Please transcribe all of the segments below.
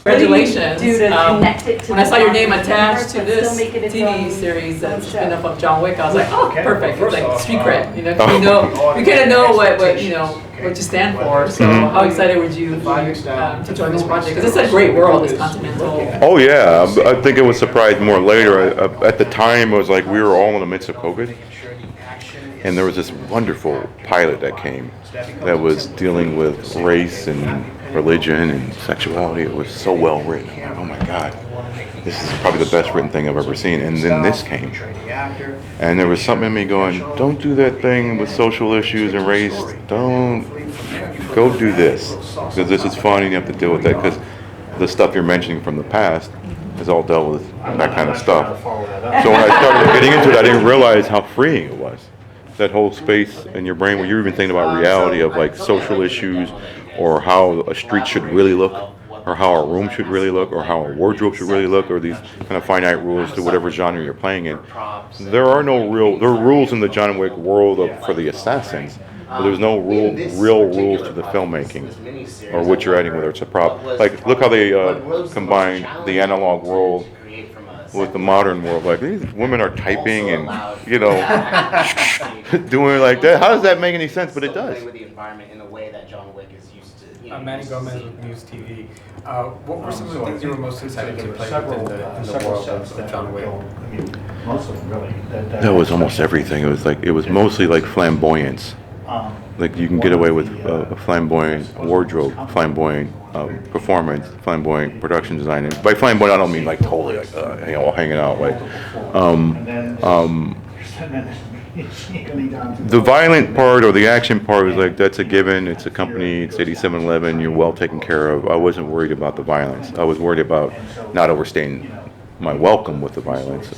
Congratulations. Do to connect it to when I saw your name the attached to this still make it its TV own series that's show. spin off of John Wick, I was like, oh, perfect. It's like street cred, you kind of know what you stand for. So how excited would you be to join this project? Because it's a great world, this Continental. Oh yeah, I think it was surprised more later. At the time, it was like we were all in the midst of COVID, and there was this wonderful pilot that came that was dealing with race and religion and sexuality. It was so well written. I'm like, oh my God, this is probably the best written thing I've ever seen. And then this came, and there was something in me going, don't do that thing with social issues and race. Don't go do this, because this is fun and you have to deal with that, because the stuff you're mentioning from the past has all dealt with that kind of stuff. So when I started getting into it, I didn't realize how freeing it was. That whole space in your brain where you're even thinking about reality of like social issues, or how a street should really look, or how a room should really look, or how a wardrobe should really look, or these kind of finite rules to whatever genre you're playing in. There are rules in the John Wick world for the assassins, but there's no real rules to the filmmaking or what you're adding, whether it's a prop. Like, look how they combine the analog world with the modern world. Like, these women are typing and, doing like that. How does that make any sense? But it does. Manny Gomez with MUSE TV. What were some of the things you were most excited to play within the world of John Wick? That was almost everything. It was mostly like flamboyance. Like, you can get away with a flamboyant wardrobe, flamboyant performance, flamboyant production design. And by flamboyant, I don't mean like totally like all hanging out. Like, the violent part or the action part was like, that's a given. It's a company. It's 8711. You're well taken care of. I wasn't worried about the violence. I was worried about not overstaying my welcome with the violence.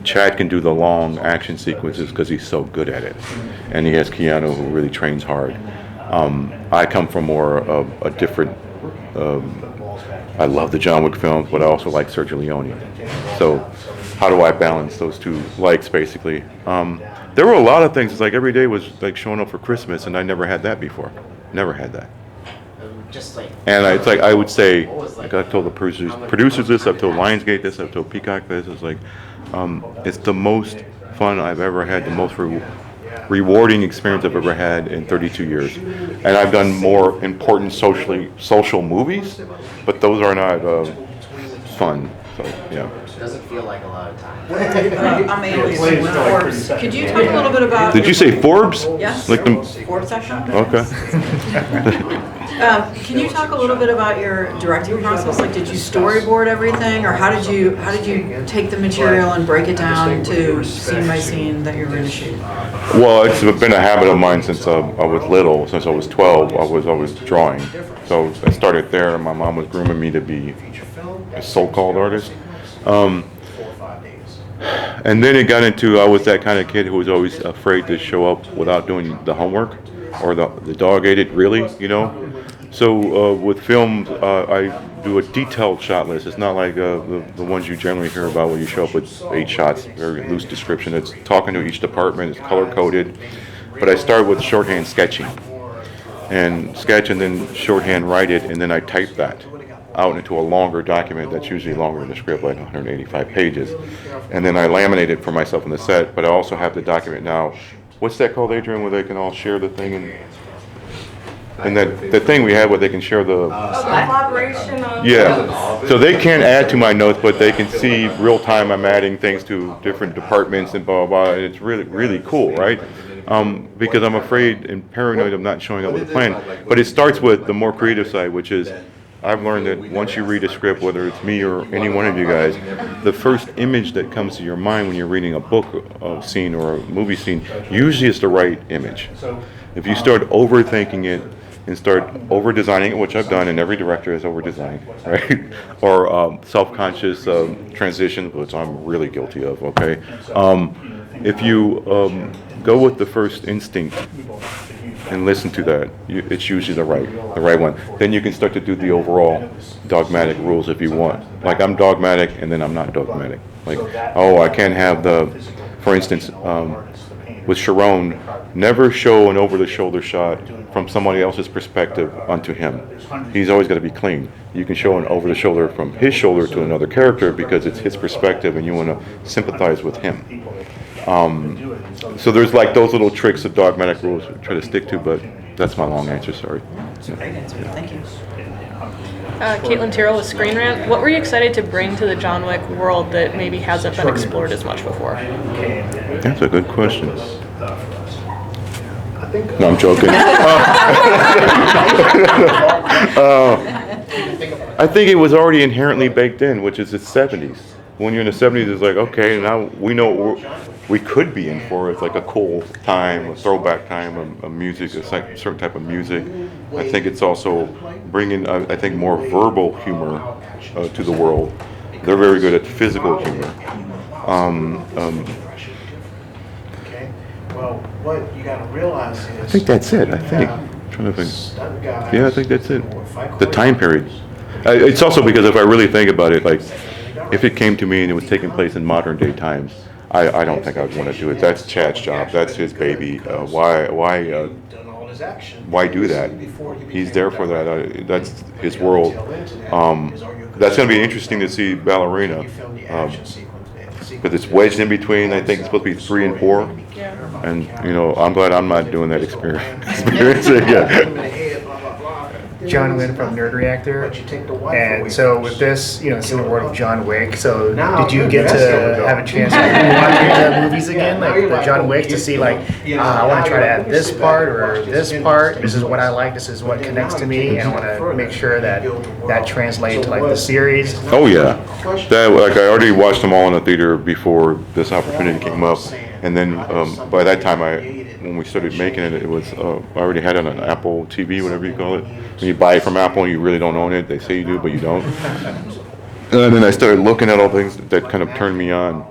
Chad can do the long action sequences because he's so good at it, and he has Keanu who really trains hard. I come from more of a different. I love the John Wick films, but I also like Sergio Leone. So, how do I balance those two likes, basically? There were a lot of things. It's like every day was like showing up for Christmas, and I never had that before. Never had that. And it's like I would say, like I've told the producers this, I've told Lionsgate this, I've told Peacock this. It's like it's the most fun I've ever had, the most rewarding experience I've ever had in 32 years. And I've done more important social movies, but those are not fun. So yeah. It doesn't feel like a lot of time. I'm Alias with Forbes. Could you talk a little bit about... Did you say Forbes? Yes. Like the Forbes section? Okay. Can you talk a little bit about your directing process? Like, did you storyboard everything, or how did you take the material and break it down to scene by scene that you were going to shoot? Well, it's been a habit of mine since I was little. Since I was 12, I was always drawing. So I started there, and my mom was grooming me to be a so-called artist. And then it got into, I was that kind of kid who was always afraid to show up without doing the homework, or the dog ate it, really, So with films, I do a detailed shot list. It's not like the ones you generally hear about where you show up with 8 shots, very loose description. It's talking to each department, it's color-coded. But I start with shorthand sketching. And sketch and then shorthand write it, and then I type that out into a longer document that's usually longer than the script, like 185 pages. And then I laminate it for myself on the set, but I also have the document now. What's that called, Adrian, where they can all share the thing? And that the thing we have where they can share the... collaboration on... Yeah, so they can't add to my notes, but they can see real time I'm adding things to different departments and blah, blah, blah. And it's really, really cool, right? Because I'm afraid and paranoid of not showing up with a plan. But it starts with the more creative side, which is I've learned that once you read a script, whether it's me or any one of you guys, the first image that comes to your mind when you're reading a book scene or a movie scene usually is the right image. If you start overthinking it and start over-designing it, which I've done, and every director has over-designed, right? Or self-conscious transition, which I'm really guilty of, okay? If you go with the first instinct and listen to that, it's usually the right one. Then you can start to do the overall dogmatic rules if you want. Like, I'm dogmatic and then I'm not dogmatic. Like, oh, I can't have for instance, with Sharon, never show an over-the-shoulder shot from somebody else's perspective onto him. He's always got to be clean. You can show an over-the-shoulder from his shoulder to another character because it's his perspective and you want to sympathize with him. So there's like those little tricks that dogmatic rules try to stick to, but that's my long answer, sorry. Great answer, thank you. Caitlin Tyrrell with Screen Rant. What were you excited to bring to the John Wick world that maybe hasn't been explored as much before? That's a good question. No, I'm joking. I think it was already inherently baked in, which is the 70s. When you're in the 70s, it's like, okay, now we know what we could be in for. It's like a cool time, a throwback time, a music, a certain type of music. I think it's also bringing, I think, more verbal humor to the world. They're very good at physical humor. Well, what you got to realize is I think that's it. I think. I'm trying to think. Yeah, I think that's it. The time period. It's also because if I really think about it, like, if it came to me and it was taking place in modern day times, I don't think I would want to do it. That's Chad's job. That's his baby. Why do that? He's there for that. That's his world. That's going to be interesting to see Ballerina. Because it's wedged in between. I think it's supposed to be 3 and 4. And, you know, I'm glad I'm not doing that experience again. John Wynn from Nerd Reactor, and so with this, you know, it's in the world of John Wick. So did you get to have a chance to watch the movies again, like the John Wick, to see like, I want to try to add this part or this part. This is what I like. This is what connects to me, and I want to make sure that that translates to like the series. Oh yeah, that like I already watched them all in the theater before this opportunity came up, and then by that time when we started making it, it was I already had it on an Apple TV, whatever you call it. When you buy it from Apple and you really don't own it, they say you do, but you don't. And then I started looking at all things that kind of turned me on.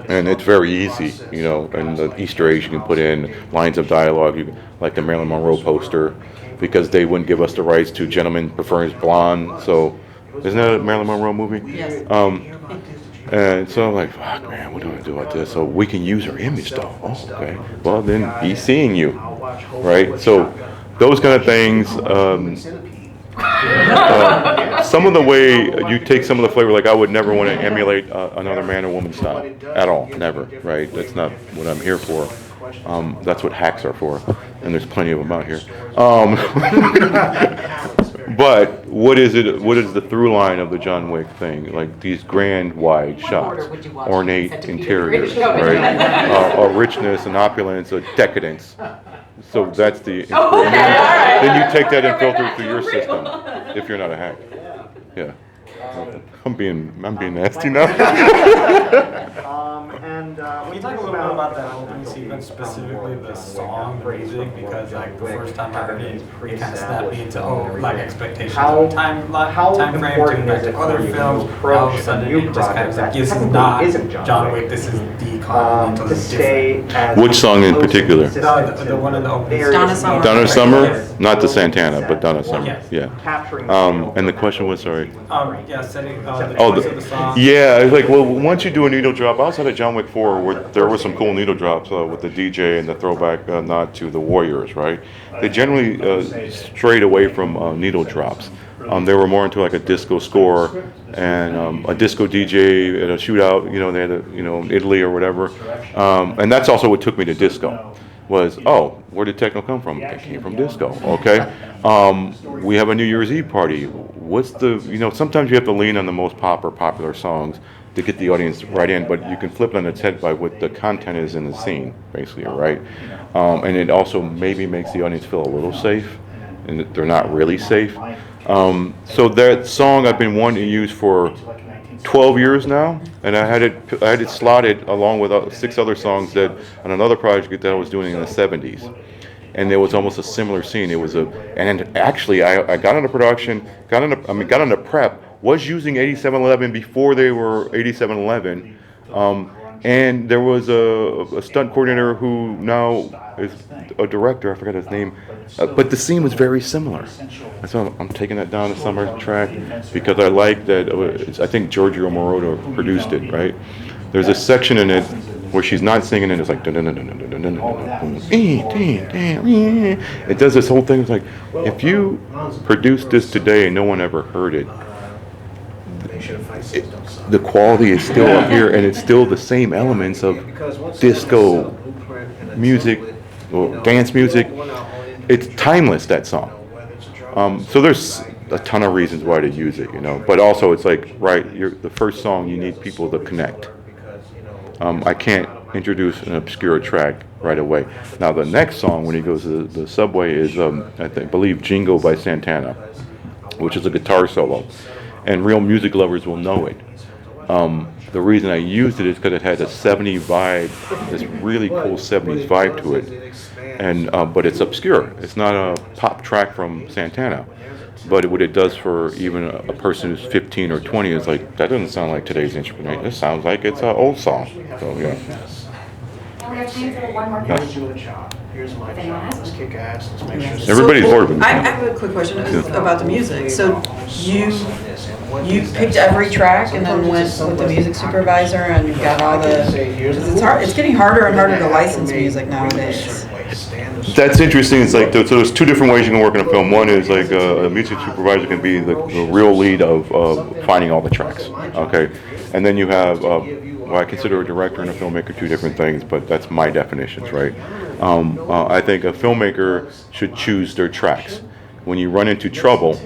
And it's very easy, you know, and the Easter eggs you can put in, lines of dialogue, like the Marilyn Monroe poster, because they wouldn't give us the rights to Gentleman Prefers Blonde. So, isn't that a Marilyn Monroe movie? Yes. And so I'm like, fuck, man, what do I do about this? So we can use her image, though. Oh, okay. Well, then he's seeing you, right? So those kind of things. Some of the way you take some of the flavor, like I would never want to emulate another man or woman style at all, never, right? That's not what I'm here for. That's what hacks are for, and there's plenty of them out here. But what is it? What is the through line of the John Wick thing? Like these grand, wide shots, ornate interiors, right? A richness, an opulence, a decadence. So that's the. Then you take that and filter it through your system. If you're not a hack, yeah. I'm being nasty now. Can you talk a little bit about that opening sequence, specifically the song music? Because like the first time I heard it, it kind of snapped me into like expectations of time frame to connect to other films. All of a sudden, it just kind of like, this is not John Wick. This is the Continental. This is different. Which song in particular? The one in the opening. Donna Summer. Donna Summer, not the Santana, but Donna Summer. Yeah. And the question was, sorry. Yeah, setting the Oh, choice of the song. yeah. Like, well, once you do a needle drop, outside of John Wick 4, where there were some cool needle drops with the DJ and the throwback nod to the Warriors, right? They generally strayed away from needle drops. They were more into like a disco score and a disco DJ at a shootout. You know, they had in Italy or whatever. And that's also what took me to disco. Was, where did techno come from? It came from disco. Okay. We have a New Year's Eve party. What's the, sometimes you have to lean on the most popular songs to get the audience right in, but you can flip it on its head by what the content is in the scene, basically, right? And it also maybe makes the audience feel a little safe, and that they're not really safe. So that song I've been wanting to use for 12 years now, and I had it slotted along with 6 other songs that on another project that I was doing in the 70s. And there was almost a similar scene. It was and actually I got into production, got into prep, was using 8711 before they were 8711. And there was a stunt coordinator who now is a director, I forgot his name, but the scene was very similar. And so I'm taking that down to summer track because I like that, I think Giorgio Moroder produced it, right? There's a section in it where she's not singing and it's like it does this whole thing. It's like if you produce this today and no one ever heard it, the quality is still up here and it's still the same elements of disco music or dance music. It's timeless, that song. So there's a ton of reasons why to use it, you know. But also it's like, right, the first song you need people to connect. I can't introduce an obscure track right away. Now the next song when he goes to the subway is I believe Jingo by Santana, which is a guitar solo, and real music lovers will know it. The reason I used it is because it had a 70s vibe, this really cool 70s vibe to it, and but it's obscure. It's not a pop track from Santana, but what it does for even a person who's 15 or 20 is like, that doesn't sound like today's instrument. This sounds like it's an old song. So yeah. We have time for one more question. If anyone has one. Kick ass. Let's make sure. Everybody's bored with I it. have a quick question about the music. So you picked every track and then went with the music supervisor and got all the. 'Cause it's hard. It's getting harder and harder to license music nowadays. That's interesting. It's like, so there's two different ways you can work in a film. One is like a music supervisor can be the real lead of finding all the tracks, okay? And then you have, well, I consider a director and a filmmaker two different things, but that's my definitions, right? I think a filmmaker should choose their tracks. When you run into trouble,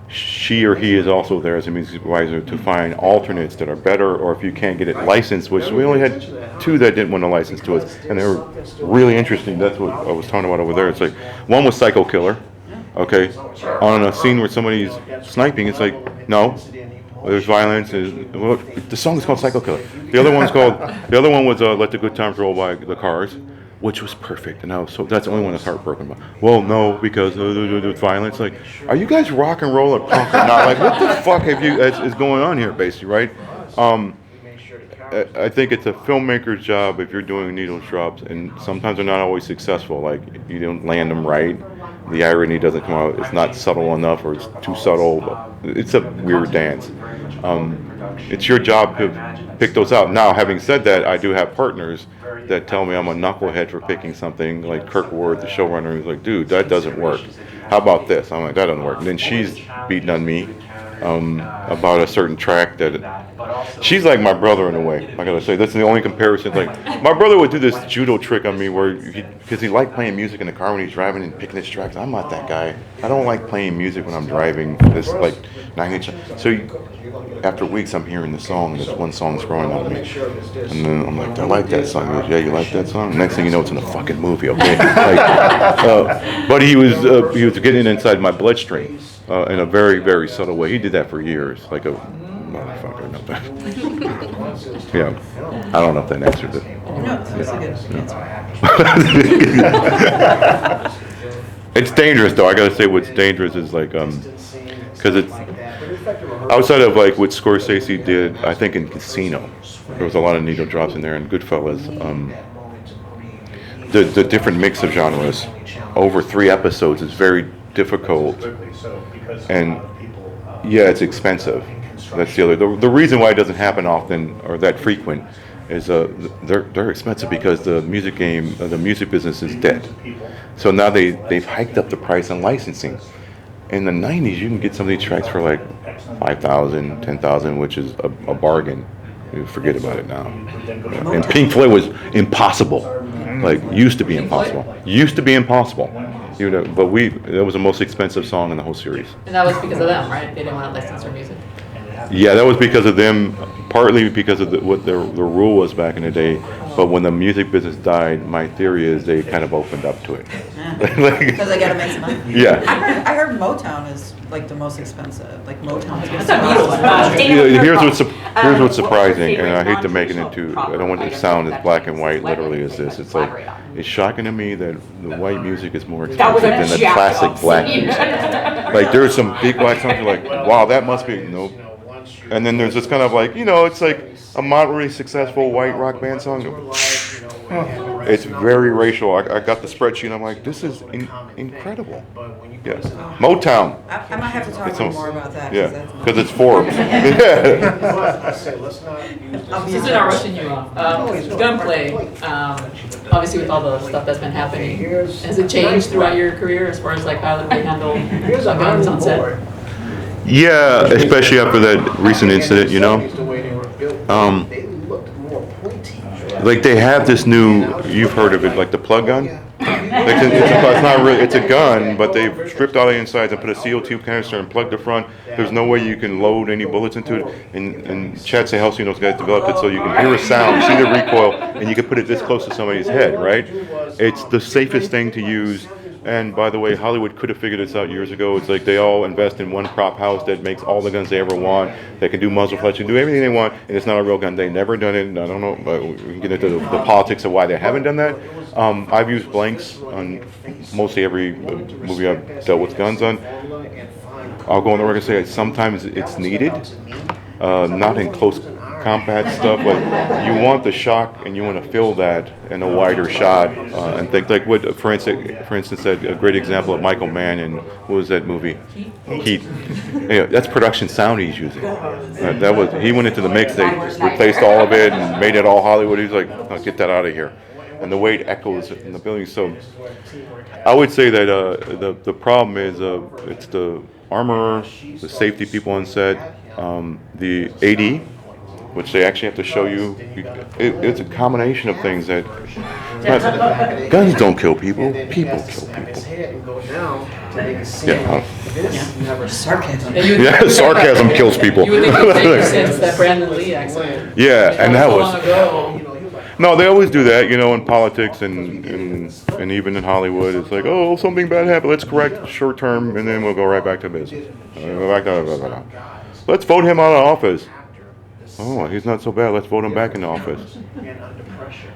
she or he is also there as a music supervisor to find alternates that are better, or if you can't get it licensed, which we only had two that didn't want to license to us, and they were really interesting. That's what I was talking about over there. It's like, one was Psycho Killer, okay? On a scene where somebody's sniping, it's like, no, there's violence. Well, the song is called Psycho Killer. The other one was Let the Good Times Roll by the Cars, which was perfect, and so that's the only one that's heartbroken about. Well, no, because of violence. Like, are you guys rock and roll or punk or not? Like, what the fuck is going on here, basically, right? I think it's a filmmaker's job if you're doing needle drops, and sometimes they're not always successful. Like, you don't land them right, the irony doesn't come out. It's not subtle enough, or it's too subtle. It's a weird dance. It's your job to pick those out. Now, having said that, I do have partners that tell me I'm a knucklehead for picking something, like Kirk Ward, the showrunner, who's like, dude, that doesn't work. How about this? I'm like, that doesn't work. And then she's beating on me about a certain track that she's like my brother in a way. I gotta say, that's the only comparison. Like, my brother would do this judo trick on me where because he liked playing music in the car when he's driving and picking his tracks. I'm not that guy. I don't like playing music when I'm driving. This like 9-inch. So after weeks, I'm hearing the song, and this one song's growing on me, and then I'm like, I like that song. He goes, yeah, you like that song? Next thing you know, it's in a fucking movie. Okay, but he was getting inside my bloodstream in a very, very subtle way. He did that for years, like a motherfucker. Yeah, I don't know if that answered it. No, that's a good answer. It's dangerous, though. I gotta say, what's dangerous is like, because it's outside of like what Scorsese did. I think in Casino, there was a lot of needle drops in there, and Goodfellas. The different mix of genres over 3 episodes is very difficult, and yeah, it's expensive. That's the other. The reason why it doesn't happen often or that frequent is they're expensive because the music game, the music business is dead. So now they've hiked up the price on licensing. In the 90s, you can get some of these tracks for like $5,000, $10,000, which is a bargain. You forget about it now. And Pink Floyd was impossible. Like, used to be impossible. You know, but that was the most expensive song in the whole series. And that was because of them, right? They didn't want to license their music. Yeah, that was because of them, partly because of what the rule was back in the day. But when the music business died, my theory is they kind of opened up to it. Because they gotta make some money. Yeah. I heard Motown is like the most expensive. Like Motown's That's a Beatles one. Here's what's surprising, and I hate to make it into, I don't want it to sound as black and white literally as this. It's like, it's shocking to me that the white music is more expensive than the classic black music. Like, there's some big white songs you're like, wow, that must be, nope. And then there's this kind of like, you know, it's like a moderately successful white rock band song. It's very racial. I got the spreadsheet. I'm like, this is incredible. Yeah, Motown. I might have to talk It's to you almost- more about that. Yeah, that's because it's Forbes. Yeah. But I say, let's not use I'll be Since we're not rushing you off, gunplay, obviously with all the stuff that's been happening, has it changed throughout your career as far as like how they handle Here's a guns on set? board. Yeah, especially after that recent incident, you know. The way they were built, Um, they looked more pointy. Like they have this new, you've heard of it, like the plug gun. Like it's not really, it's a gun, but they've stripped all the insides and put a CO2 canister and plugged the front. There's no way you can load any bullets into it. And Chad Stahelski, those guys developed it so you can hear a sound, see the recoil, and you can put it this close to somebody's head, right? It's the safest thing to use. And by the way, Hollywood could have figured this out years ago. It's like they all invest in one prop house that makes all the guns they ever want. They can do muzzle flash, can do everything they want, and it's not a real gun. They never done it. And I don't know, but we can get into the politics of why they haven't done that. I've used blanks on mostly every movie I've dealt with guns on. I'll go on the record and say sometimes it's needed, not in close combat stuff, but you want the shock and you want to feel that in a wider shot and think like what for instance a great example of Michael Mann in what was that movie Heat. Yeah, that's production sound he's using. That was he went into the mix, they replaced all of it and made it all Hollywood. He's like, oh, get that out of here. And the way it echoes in the building. So I would say that the problem is it's the armorer, the safety people on set, the AD, which they actually have to show you. It's a combination of things that guns don't kill people. People kill people. Yeah. Sarcasm. Yeah, sarcasm kills people. You would think it would make sense that Brandon Lee accident. Yeah, and that So was. long ago. No, they always do that, you know, in politics and even in Hollywood. It's like, oh, something bad happened. Let's correct short term, and then we'll go right back to business. Let's vote him out of office. Oh, he's not so bad. Let's vote him back into office. And under pressure.